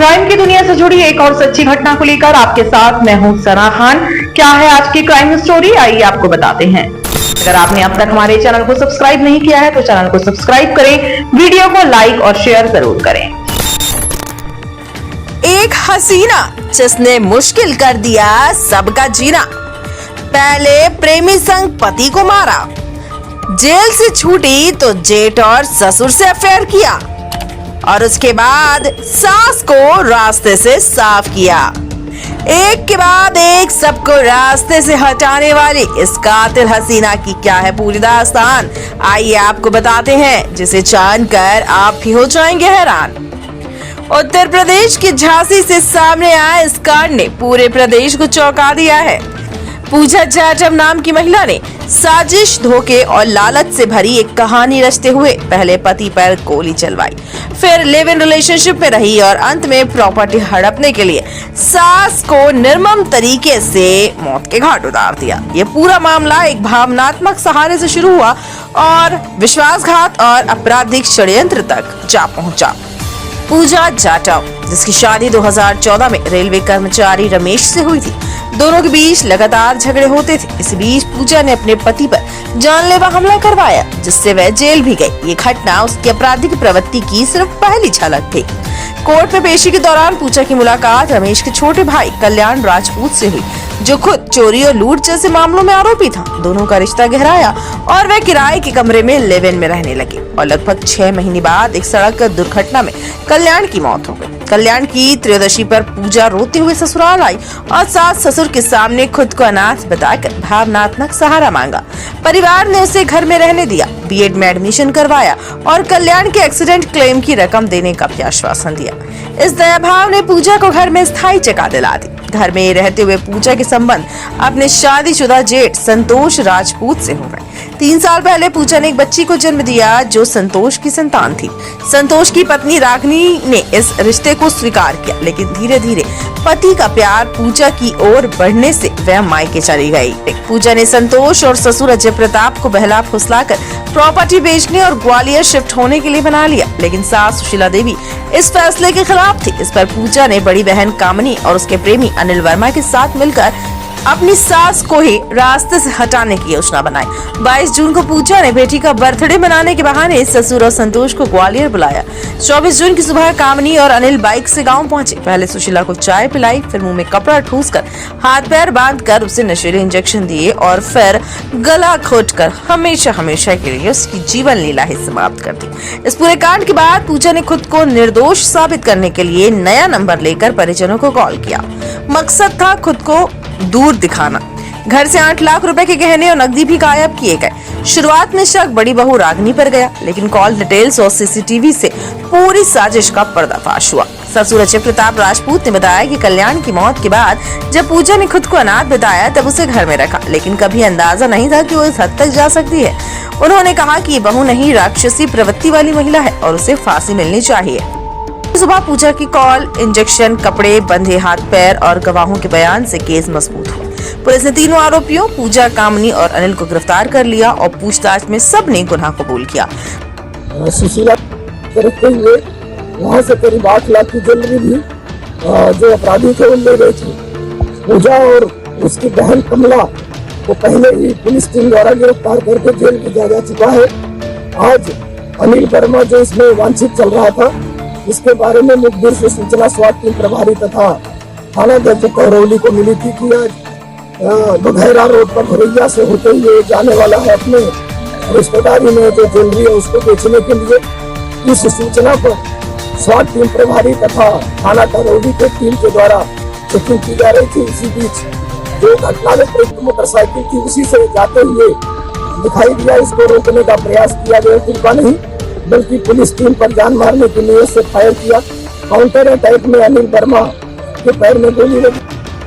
Crime की दुनिया से जुड़ी एक और सच्ची घटना को लेकर आपके साथ मैं हूं सना खान। क्या है आज की क्राइम स्टोरी, आइए आपको बताते हैं। अगर आपने अब तक हमारे चैनल को सब्सक्राइब नहीं किया है तो चैनल को सब्सक्राइब करें, वीडियो को लाइक और शेयर जरूर करें। एक हसीना जिसने मुश्किल कर दिया सबका जीना। पहले प्रेमी संग पति को मारा, जेल से छूटी तो जेठ और ससुर से अफेयर किया और उसके बाद सास को रास्ते से साफ किया। एक के बाद एक सबको रास्ते से हटाने वाली इस कातिल हसीना की क्या है पूरी दास्तान, आइए आपको बताते हैं, जिसे जानकर आप भी हो जाएंगे हैरान। उत्तर प्रदेश के झांसी से सामने आया इस कांड ने पूरे प्रदेश को चौंका दिया है। पूजा जाटव नाम की महिला ने साजिश, धोखे और लालच से भरी एक कहानी रचते हुए पहले पति पर गोली चलवाई, फिर लिव इन रिलेशनशिप में रही और अंत में प्रॉपर्टी हड़पने के लिए सास को निर्मम तरीके से मौत के घाट उतार दिया। ये पूरा मामला एक भावनात्मक सहारे से शुरू हुआ और विश्वासघात और आपराधिक षड्यंत्र तक जा पहुंचा। पूजा जाटव, जिसकी शादी 2014 में रेलवे कर्मचारी रमेश से हुई थी, दोनों के बीच लगातार झगड़े होते थे। इस बीच पूजा ने अपने पति पर जानलेवा हमला करवाया, जिससे वह जेल भी गई। ये घटना उसकी आपराधिक प्रवृत्ति की सिर्फ पहली झलक थी। कोर्ट में पेशी के दौरान पूजा की मुलाकात रमेश के छोटे भाई कल्याण राजपूत से हुई, जो खुद चोरी और लूट जैसे मामलों में आरोपी था। दोनों का रिश्ता गहराया और वे किराए के कमरे में लिव इन में रहने लगे और लगभग 6 महीने बाद एक सड़क दुर्घटना में कल्याण की मौत हो गई। कल्याण की त्रयोदशी पर पूजा रोते हुए ससुराल आई और सास ससुर के सामने खुद को अनाथ बताकर भावनात्मक सहारा मांगा। परिवार ने उसे घर में रहने दिया, बीएड में एडमिशन करवाया और कल्याण के एक्सीडेंट क्लेम की रकम देने का भी आश्वासन दिया। इस दया भाव ने पूजा को घर में स्थायी जगह दिला दी। घर में रहते हुए पूजा के संबंध अपने शादीशुदा जेठ संतोष राजपूत से हो गए। 3 साल पहले पूजा ने एक बच्ची को जन्म दिया जो संतोष की संतान थी। संतोष की पत्नी रागिनी ने इस रिश्ते को स्वीकार किया, लेकिन धीरे धीरे पति का प्यार पूजा की ओर बढ़ने से वह मायके चली गई। पूजा ने संतोष और ससुर अजय प्रताप को बहला फुसलाकर प्रॉपर्टी बेचने और ग्वालियर शिफ्ट होने के लिए बना लिया, लेकिन सास सुशीला देवी इस फैसले के खिलाफ थी। इस पर पूजा ने बड़ी बहन कामनी और उसके प्रेमी अनिल वर्मा के साथ मिलकर अपनी सास को ही रास्ते से हटाने की योजना बनाई। 22 जून को पूजा ने बेटी का बर्थडे मनाने के बहाने ससुर और संतोष को ग्वालियर बुलाया। 24 जून की सुबह कामनी और अनिल बाइक से गांव पहुंचे। पहले सुशीला को चाय पिलाई, फिर मुंह में कपड़ा ठूसकर हाथ पैर बांधकर उसे नशीले इंजेक्शन दिए और फिर गला घोटकर हमेशा हमेशा के लिए उसकी जीवन लीला ही समाप्त कर दी। इस पूरे कांड के बाद पूजा ने खुद को निर्दोष साबित करने के लिए नया नंबर लेकर परिजनों को कॉल किया। मकसद था खुद को दूर दिखाना। घर से 8 लाख रुपए के गहने और नकदी भी गायब किए गए। शुरुआत में शक बड़ी बहू रागिनी पर गया, लेकिन कॉल डिटेल्स और सीसीटीवी से पूरी साजिश का पर्दाफाश हुआ। ससुर अजय प्रताप राजपूत ने बताया कि कल्याण की मौत के बाद जब पूजा ने खुद को अनाथ बताया तब उसे घर में रखा, लेकिन कभी अंदाजा नहीं था कि वो इस हद तक जा सकती है। उन्होंने कहा कि ये बहू नहीं, राक्षसी प्रवृत्ति वाली महिला है और उसे फांसी मिलनी चाहिए। सुबह पूजा की कॉल, इंजेक्शन, कपड़े, बंधे हाथ पैर और गवाहों के बयान से केस मजबूत हुआ। पुलिस ने तीनों आरोपियों पूजा, कामनी और अनिल को गिरफ्तार कर लिया और पूछताछ में सबने गुनाह कबूल किया। सुशीला करते हुए वहाँ से करीब 8 लाख की ज्वेलरी भी जो अपराधी थे ले गए थे। पूजा और उसकी बहन कमला को पहले ही पुलिस टीम द्वारा गिरफ्तार करके जेल भेजा जा चुका है। आज अनिल वर्मा जो इसमें वांछित चल रहा था, इसके बारे में मुखबिर से सूचना स्वास्थ्य टीम प्रभारी तथा थाना अध्यक्ष करौली को मिली थी कि आज बघैरा रोड पर भरैया से होते हुए जाने वाला है अपने रिश्तेदारी में जो ज्वेलरी है उसको बेचने के लिए। इस सूचना पर स्वास्थ्य टीम प्रभारी तथा थाना करौली के टीम के द्वारा चेकिंग की जा रही थी। इसी बीच जो घटना में प्रयुक्त मोटरसाइकिल थी उसी से जाते हुए दिखाई दिया। इसको रोकने का प्रयास किया गया, कृपा नहीं बल्कि पुलिस टीम पर जान मारने के लिए से फायर किया। काउंटर अटैक में अनिल वर्मा के पैर में गोली लगी।